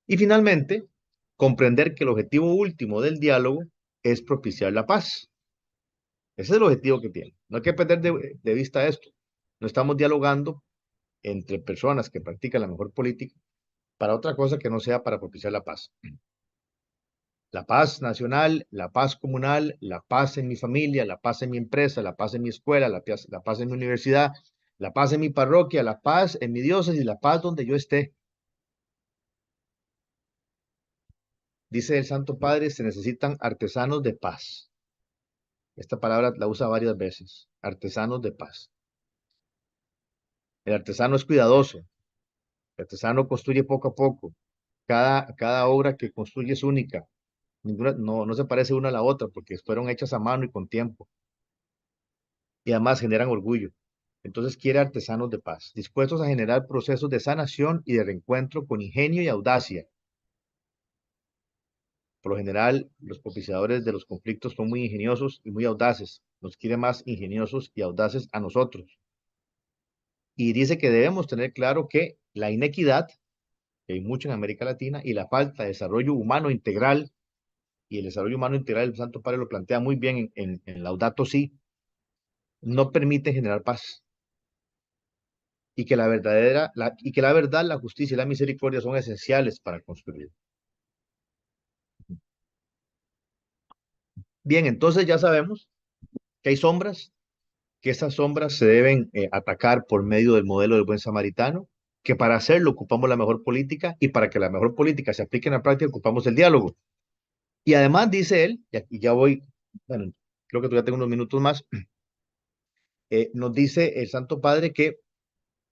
Y finalmente, comprender que el objetivo último del diálogo es propiciar la paz. Ese es el objetivo que tiene. No hay que perder de vista esto. No estamos dialogando entre personas que practican la mejor política para otra cosa que no sea para propiciar la paz. La paz nacional, la paz comunal, la paz en mi familia, la paz en mi empresa, la paz en mi escuela, la paz en mi universidad, la paz en mi parroquia, la paz en mi diócesis y la paz donde yo esté. Dice el Santo Padre, se necesitan artesanos de paz. Esta palabra la usa varias veces, artesanos de paz. El artesano es cuidadoso, el artesano construye poco a poco. Cada obra que construye es única. No se parece una a la otra porque fueron hechas a mano y con tiempo. Y además generan orgullo. Entonces quiere artesanos de paz, dispuestos a generar procesos de sanación y de reencuentro con ingenio y audacia. Por lo general, los propiciadores de los conflictos son muy ingeniosos y muy audaces. Nos quiere más ingeniosos y audaces a nosotros. Y dice que debemos tener claro que la inequidad, que hay mucho en América Latina, y la falta de desarrollo humano integral y el desarrollo humano integral, el Santo Padre lo plantea muy bien en Laudato Si, no permiten generar paz. Y que la verdad, la justicia y la misericordia son esenciales para construir. Bien, entonces ya sabemos que hay sombras, que esas sombras se deben atacar por medio del modelo del buen samaritano, que para hacerlo ocupamos la mejor política y para que la mejor política se aplique en la práctica ocupamos el diálogo. Y además dice él, y aquí ya voy, bueno, creo que todavía tengo unos minutos más, nos dice el Santo Padre que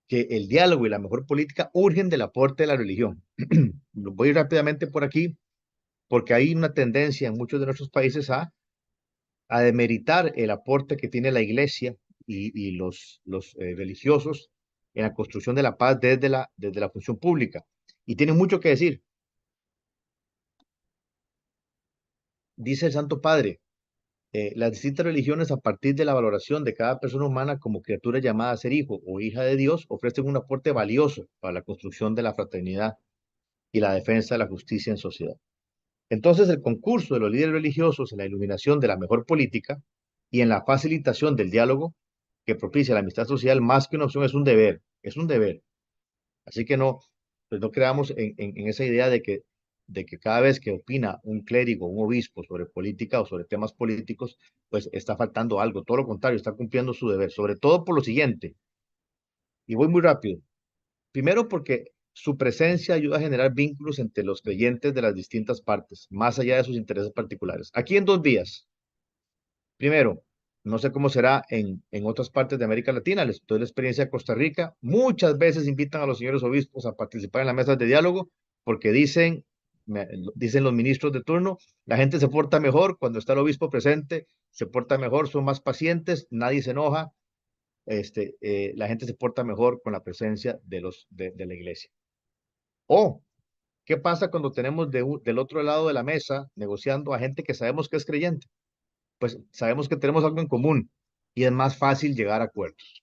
el diálogo y la mejor política urgen del aporte de la religión. Voy rápidamente por aquí porque hay una tendencia en muchos de nuestros países a demeritar el aporte que tiene la iglesia y los religiosos en la construcción de la paz desde la función pública. Y tiene mucho que decir. Dice el Santo Padre, las distintas religiones, a partir de la valoración de cada persona humana como criatura llamada a ser hijo o hija de Dios, ofrecen un aporte valioso para la construcción de la fraternidad y la defensa de la justicia en sociedad. Entonces, el concurso de los líderes religiosos en la iluminación de la mejor política y en la facilitación del diálogo que propicia la amistad social, más que una opción, es un deber. Así que no, pues no creamos en esa idea de que cada vez que opina un clérigo, un obispo sobre política o sobre temas políticos, pues está faltando algo. Todo lo contrario, está cumpliendo su deber, sobre todo por lo siguiente, y voy muy rápido. Primero porque su presencia ayuda a generar vínculos entre los creyentes de las distintas partes, más allá de sus intereses particulares. Aquí en dos vías. Primero, no sé cómo será en otras partes de América Latina, les doy la experiencia de Costa Rica. Muchas veces invitan a los señores obispos a participar en las mesas de diálogo porque dicen los ministros de turno, la gente se porta mejor cuando está el obispo presente, se porta mejor, son más pacientes, nadie se enoja, la gente se porta mejor con la presencia de la iglesia. O, ¿qué pasa cuando tenemos del otro lado de la mesa negociando a gente que sabemos que es creyente? Pues sabemos que tenemos algo en común y es más fácil llegar a acuerdos.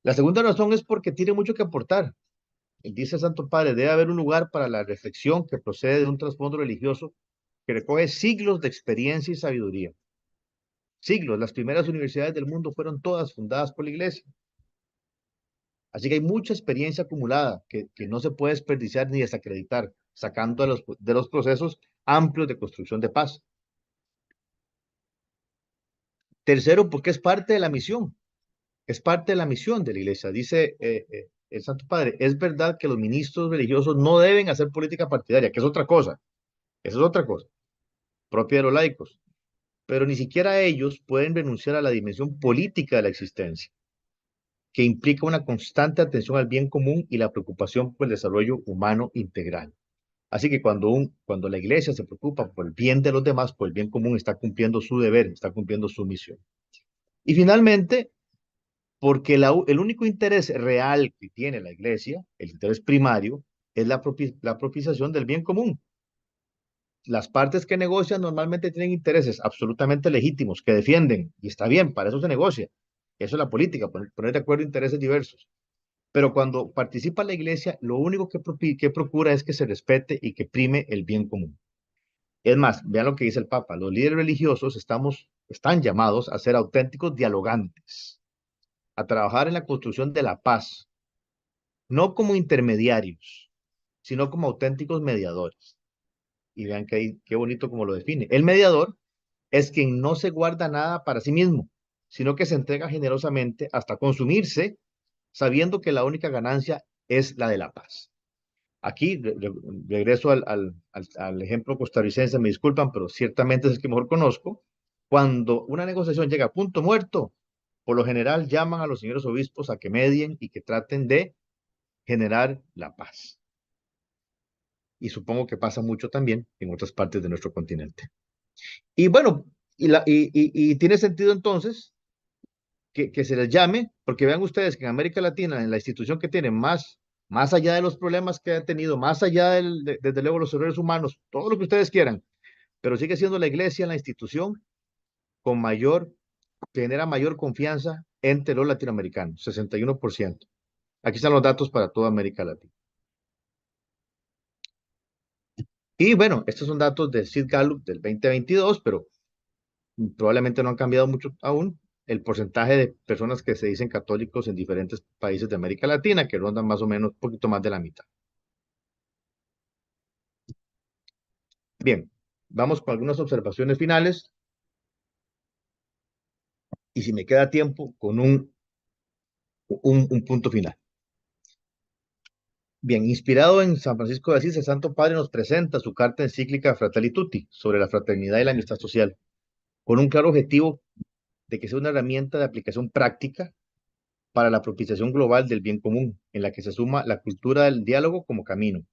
La segunda razón es porque tiene mucho que aportar. Dice el Santo Padre, debe haber un lugar para la reflexión que procede de un trasfondo religioso que recoge siglos de experiencia y sabiduría. Siglos, las primeras universidades del mundo fueron todas fundadas por la iglesia. Así que hay mucha experiencia acumulada que no se puede desperdiciar ni desacreditar, sacando de los procesos amplios de construcción de paz. Tercero, porque es parte de la misión. Es parte de la misión de la iglesia. Dice el Santo Padre, es verdad que los ministros religiosos no deben hacer política partidaria, que es otra cosa. Eso es otra cosa, propia de los laicos. Pero ni siquiera ellos pueden renunciar a la dimensión política de la existencia, que implica una constante atención al bien común y la preocupación por el desarrollo humano integral. Así que cuando la iglesia se preocupa por el bien de los demás, por el bien común, está cumpliendo su deber, está cumpliendo su misión. Y finalmente, porque el único interés real que tiene la iglesia, el interés primario, es la propiciación del bien común. Las partes que negocian normalmente tienen intereses absolutamente legítimos, que defienden, y está bien, para eso se negocia. Eso es la política, poner de acuerdo intereses diversos. Pero cuando participa la iglesia, lo único que procura es que se respete y que prime el bien común. Es más, vean lo que dice el Papa, los líderes religiosos están llamados a ser auténticos dialogantes, a trabajar en la construcción de la paz, no como intermediarios, sino como auténticos mediadores. Y vean qué bonito como lo define. El mediador es quien no se guarda nada para sí mismo, sino que se entrega generosamente hasta consumirse, sabiendo que la única ganancia es la de la paz. Aquí regreso al ejemplo costarricense, me disculpan, pero ciertamente es el que mejor conozco. Cuando una negociación llega a punto muerto, por lo general llaman a los señores obispos a que medien y que traten de generar la paz. Y supongo que pasa mucho también en otras partes de nuestro continente. Y bueno, y tiene sentido entonces que se les llame, porque vean ustedes que en América Latina, en la institución que tiene más allá de los problemas que ha tenido, más allá desde luego los errores humanos, todo lo que ustedes quieran, pero sigue siendo la iglesia la institución con que genera mayor confianza entre los latinoamericanos, 61%. Aquí están los datos para toda América Latina. Y bueno, estos son datos del Sid Gallup del 2022, pero probablemente no han cambiado mucho aún. El porcentaje de personas que se dicen católicos en diferentes países de América Latina, que rondan más o menos un poquito más de la mitad. Bien, vamos con algunas observaciones finales y si me queda tiempo, con un punto final. Bien, inspirado en San Francisco de Asís, el Santo Padre nos presenta su carta encíclica Fratelli Tutti sobre la fraternidad y la amistad social, con un claro objetivo de que sea una herramienta de aplicación práctica para la propiciación global del bien común, en la que se suma la cultura del diálogo como camino,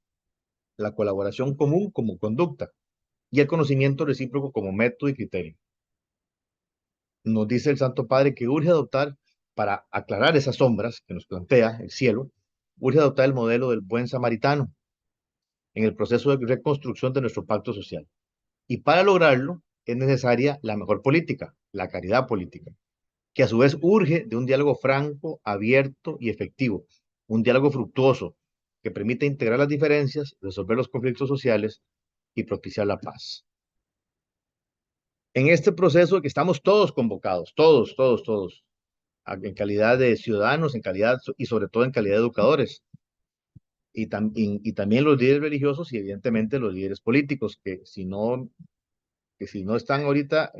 la colaboración común como conducta y el conocimiento recíproco como método y criterio. Nos dice el Santo Padre que urge adoptar, para aclarar esas sombras que nos plantea el cielo, urge adoptar el modelo del buen samaritano en el proceso de reconstrucción de nuestro pacto social. Y para lograrlo es necesaria la mejor política, la caridad política, que a su vez urge de un diálogo franco, abierto y efectivo, un diálogo fructuoso que permita integrar las diferencias, resolver los conflictos sociales y propiciar la paz. En este proceso que estamos todos convocados, todos, en calidad de ciudadanos, en calidad y sobre todo en calidad de educadores, y también los líderes religiosos y evidentemente los líderes políticos, que si no están ahorita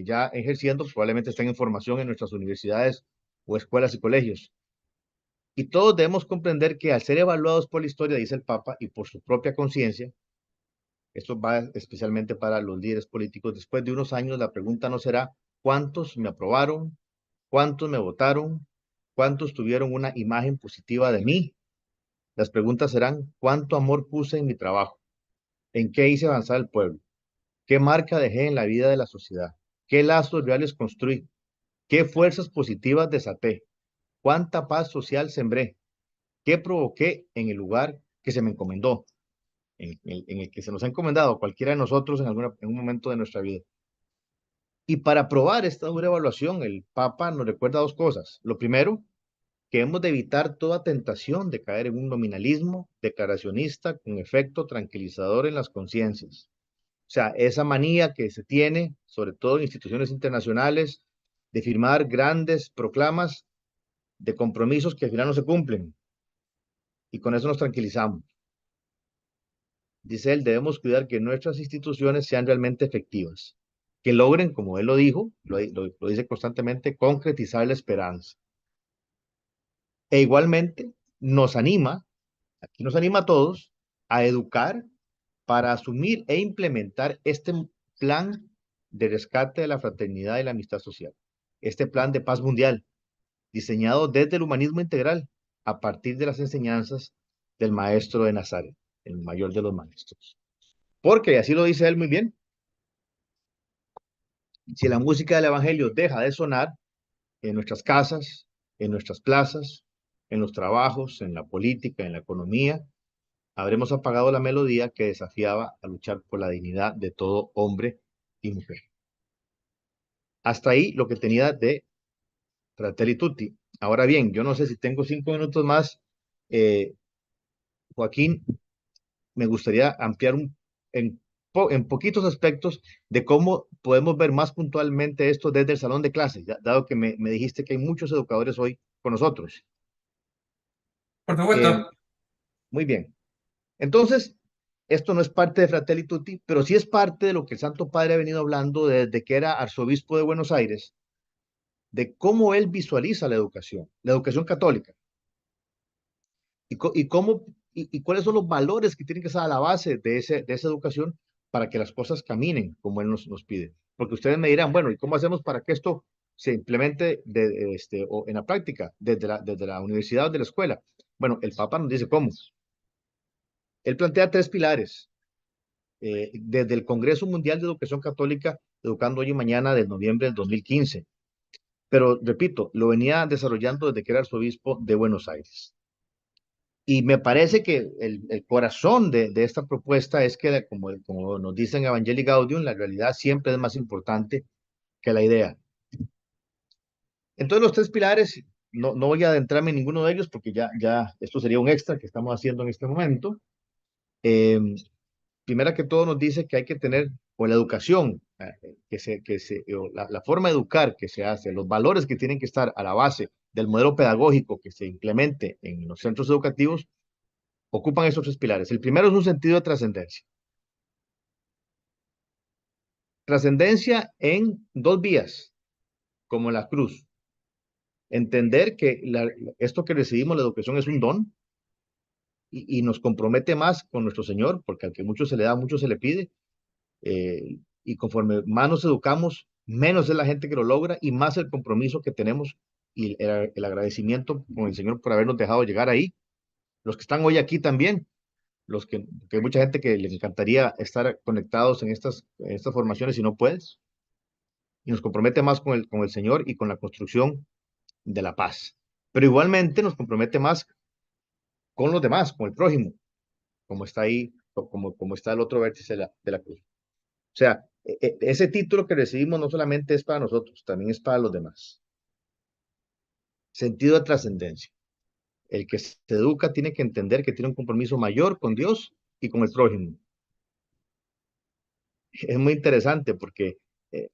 ya ejerciendo, probablemente están en formación en nuestras universidades o escuelas y colegios. Y todos debemos comprender que al ser evaluados por la historia, dice el Papa, y por su propia conciencia, esto va especialmente para los líderes políticos, después de unos años la pregunta no será cuántos me aprobaron, cuántos me votaron, cuántos tuvieron una imagen positiva de mí. Las preguntas serán cuánto amor puse en mi trabajo, en qué hice avanzar el pueblo, qué marca dejé en la vida de la sociedad, qué lazos reales construí, qué fuerzas positivas desaté, cuánta paz social sembré, qué provoqué en el lugar que se me encomendó, en el que se nos ha encomendado a cualquiera de nosotros en un momento de nuestra vida. Y para probar esta dura evaluación, el Papa nos recuerda dos cosas. Lo primero, que hemos de evitar toda tentación de caer en un nominalismo declaracionista con efecto tranquilizador en las conciencias. O sea, esa manía que se tiene, sobre todo en instituciones internacionales, de firmar grandes proclamas de compromisos que al final no se cumplen. Y con eso nos tranquilizamos. Dice él, debemos cuidar que nuestras instituciones sean realmente efectivas, que logren, como él lo dijo, lo dice constantemente, concretizar la esperanza. E igualmente nos anima, aquí nos anima a todos, a educar para asumir e implementar este plan de rescate de la fraternidad y la amistad social, este plan de paz mundial, diseñado desde el humanismo integral, a partir de las enseñanzas del maestro de Nazaret, el mayor de los maestros. Porque, así lo dice él muy bien, si la música del Evangelio deja de sonar en nuestras casas, en nuestras plazas, en los trabajos, en la política, en la economía, habremos apagado la melodía que desafiaba a luchar por la dignidad de todo hombre y mujer. Hasta ahí lo que tenía de Fratelli Tutti. Ahora bien, yo no sé si tengo 5 minutos más, eh, Joaquín, me gustaría ampliar en poquitos aspectos de cómo podemos ver más puntualmente esto desde el salón de clases, dado que me dijiste que hay muchos educadores hoy con nosotros. Por Eh, supuesto. muy bien. Entonces, esto no es parte de Fratelli Tutti, pero sí es parte de lo que el Santo Padre ha venido hablando desde que era arzobispo de Buenos Aires, de cómo él visualiza la educación católica, y cómo y cuáles son los valores que tienen que estar a la base de esa educación para que las cosas caminen como él nos pide. Porque ustedes me dirán, bueno, ¿y cómo hacemos para que esto se implemente o en la práctica, desde la universidad o de la escuela? Bueno, el Papa nos dice cómo. Él plantea tres pilares. Desde el Congreso Mundial de Educación Católica, Educando Hoy y Mañana, del noviembre del 2015. Pero, repito, lo venía desarrollando desde que era arzobispo de Buenos Aires. Y me parece que el corazón de esta propuesta es que, como nos dicen Evangelii Gaudium, la realidad siempre es más importante que la idea. Entonces, los tres pilares, no voy a adentrarme en ninguno de ellos porque ya esto sería un extra que estamos haciendo en este momento. Eh, primera que todo nos dice que hay que tener, o la educación, o la forma de educar que se hace, los valores que tienen que estar a la base del modelo pedagógico que se implemente en los centros educativos, ocupan esos tres pilares. El primero es un sentido de trascendencia. Trascendencia en dos vías, como la cruz. Entender que esto que recibimos, la educación, es un don y nos compromete más con nuestro Señor, porque al que mucho se le da, mucho se le pide. Y conforme más nos educamos, menos es la gente que lo logra y más el compromiso que tenemos y el agradecimiento con el Señor por habernos dejado llegar ahí. Los que están hoy aquí también, que hay mucha gente que les encantaría estar conectados en estas formaciones y no puedes. Y nos compromete más con el Señor y con la construcción de la paz. Pero igualmente nos compromete más con los demás, con el prójimo, como está ahí, como está el otro vértice de la cruz. O sea, ese título que recibimos no solamente es para nosotros, también es para los demás. Sentido de trascendencia. El que se educa tiene que entender que tiene un compromiso mayor con Dios y con el prójimo. Es muy interesante porque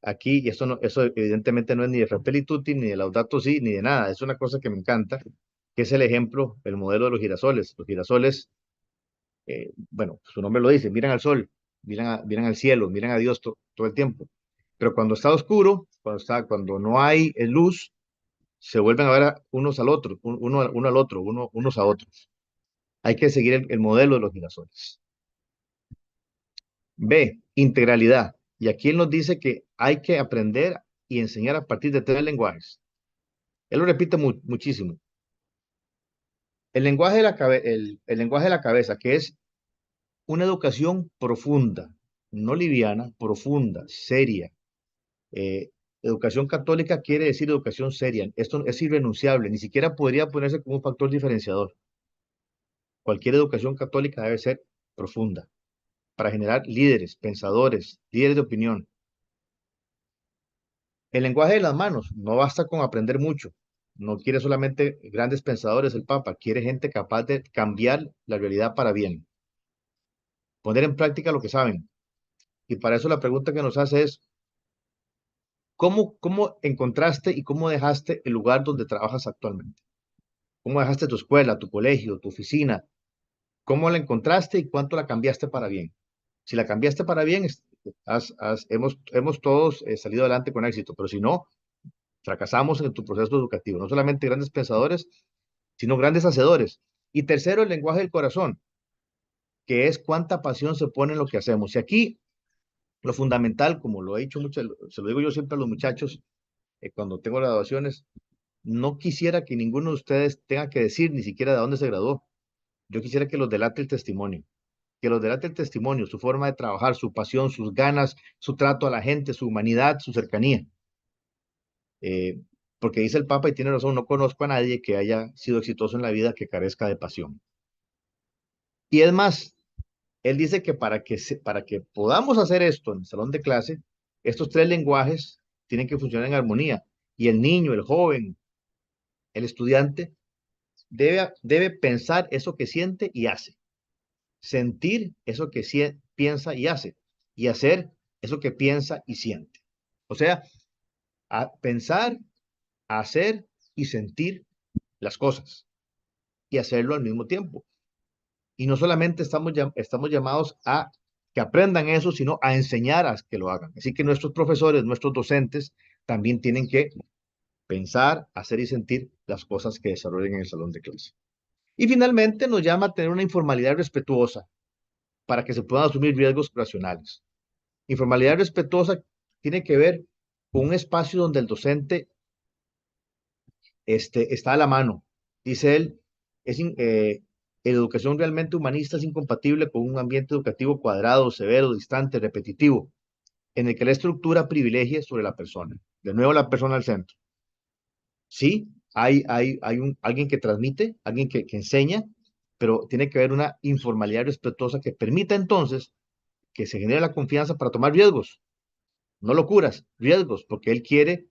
aquí, y eso evidentemente no es ni de Fratelli Tutti, ni de Laudato Si, ni de nada. Es una cosa que me encanta, que es el ejemplo, el modelo de los girasoles. Los girasoles, bueno, su nombre lo dice, miran al sol, miran al cielo, miran a Dios todo el tiempo. Pero cuando está oscuro, cuando no hay luz, se vuelven a ver unos al otro, uno al otro, unos a otros. Hay que seguir el modelo de los girasoles. B, integralidad. Y aquí él nos dice que hay que aprender y enseñar a partir de tres lenguajes. Él lo repite muchísimo. El lenguaje de la cabeza, que es una educación profunda, no liviana, profunda, seria. Eh, Educación católica quiere decir educación seria. Esto es irrenunciable, ni siquiera podría ponerse como un factor diferenciador. Cualquier educación católica debe ser profunda para generar líderes, pensadores, líderes de opinión. El lenguaje de las manos, no basta con aprender mucho. No quiere solamente grandes pensadores el Papa, quiere gente capaz de cambiar la realidad para bien, poner en práctica lo que saben. Y para eso la pregunta que nos hace es, ¿cómo encontraste y cómo dejaste el lugar donde trabajas actualmente? ¿Cómo dejaste tu escuela, tu colegio, tu oficina? ¿Cómo la encontraste y cuánto la cambiaste para bien? Si la cambiaste para bien, hemos todos salido adelante con éxito, pero si no, fracasamos en tu proceso educativo. No solamente grandes pensadores, sino grandes hacedores. Y tercero, el lenguaje del corazón, que es cuánta pasión se pone en lo que hacemos. Y aquí lo fundamental, como lo he dicho mucho, se lo digo yo siempre a los muchachos cuando tengo graduaciones, no quisiera que ninguno de ustedes tenga que decir ni siquiera de dónde se graduó. Yo quisiera que los delate el testimonio, que los delate el testimonio, su forma de trabajar, su pasión, sus ganas, su trato a la gente, su humanidad, su cercanía. Eh, Porque dice el Papa y tiene razón, no conozco a nadie que haya sido exitoso en la vida que carezca de pasión. Y es más, él dice que para que podamos hacer esto en el salón de clase, estos tres lenguajes tienen que funcionar en armonía. Y el niño, el joven, el estudiante debe pensar eso que siente y hace, sentir eso que piensa y hace, y hacer eso que piensa y siente. O sea, pensar, hacer y sentir las cosas y hacerlo al mismo tiempo. Y no solamente estamos llamados a que aprendan eso, sino a enseñar a que lo hagan. Así que nuestros profesores, nuestros docentes, también tienen que pensar, hacer y sentir las cosas que desarrollen en el salón de clase. Y finalmente nos llama a tener una informalidad respetuosa para que se puedan asumir riesgos racionales. Informalidad respetuosa tiene que ver con un espacio donde el docente está a la mano. Dice él, la educación realmente humanista es incompatible con un ambiente educativo cuadrado, severo, distante, repetitivo, en el que la estructura privilegie sobre la persona. De nuevo, la persona al centro. Sí, hay alguien que transmite, alguien que enseña, pero tiene que haber una informalidad respetuosa que permita entonces que se genere la confianza para tomar riesgos, no locuras, riesgos, porque él quiere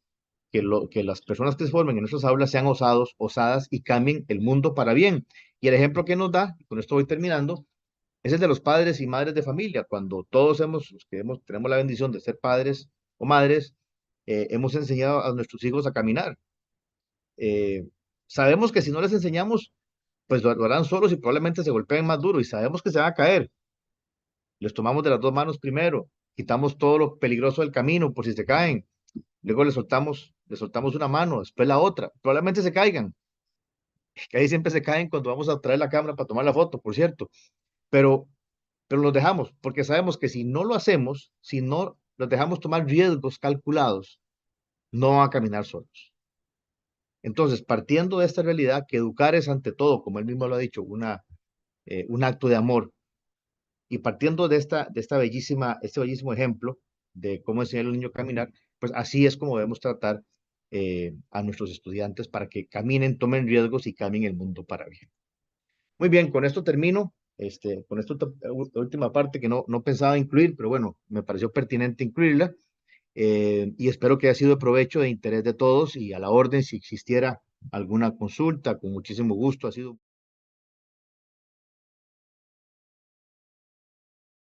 que las personas que se formen en nuestras aulas sean osados, osadas y cambien el mundo para bien. Y el ejemplo que nos da, y con esto voy terminando, Es el de los padres y madres de familia. Cuando todos los que tenemos la bendición de ser padres o madres, hemos enseñado a nuestros hijos a caminar. Eh, Sabemos que si no les enseñamos, pues lo harán solos y probablemente se golpeen más duro y sabemos que se van a caer. Les tomamos de las dos manos primero, quitamos todo lo peligroso del camino por si se caen. Luego les soltamos una mano, después la otra. Probablemente se caigan, que ahí siempre se caen cuando vamos a traer la cámara para tomar la foto, por cierto. Pero, pero los dejamos, porque sabemos que si no lo hacemos, si no los dejamos tomar riesgos calculados, no van a caminar solos. Entonces, partiendo de esta realidad, que educar es ante todo, como él mismo lo ha dicho, un acto de amor, y partiendo este bellísimo ejemplo de cómo enseñar a un niño a caminar, pues así es como debemos tratar a nuestros estudiantes para que caminen, tomen riesgos y cambien el mundo para bien. Muy bien, con esto termino. Con esta última parte que no pensaba incluir, pero bueno, me pareció pertinente incluirla. Y espero que haya sido de provecho, de interés de todos y a la orden si existiera alguna consulta, con muchísimo gusto. Ha sido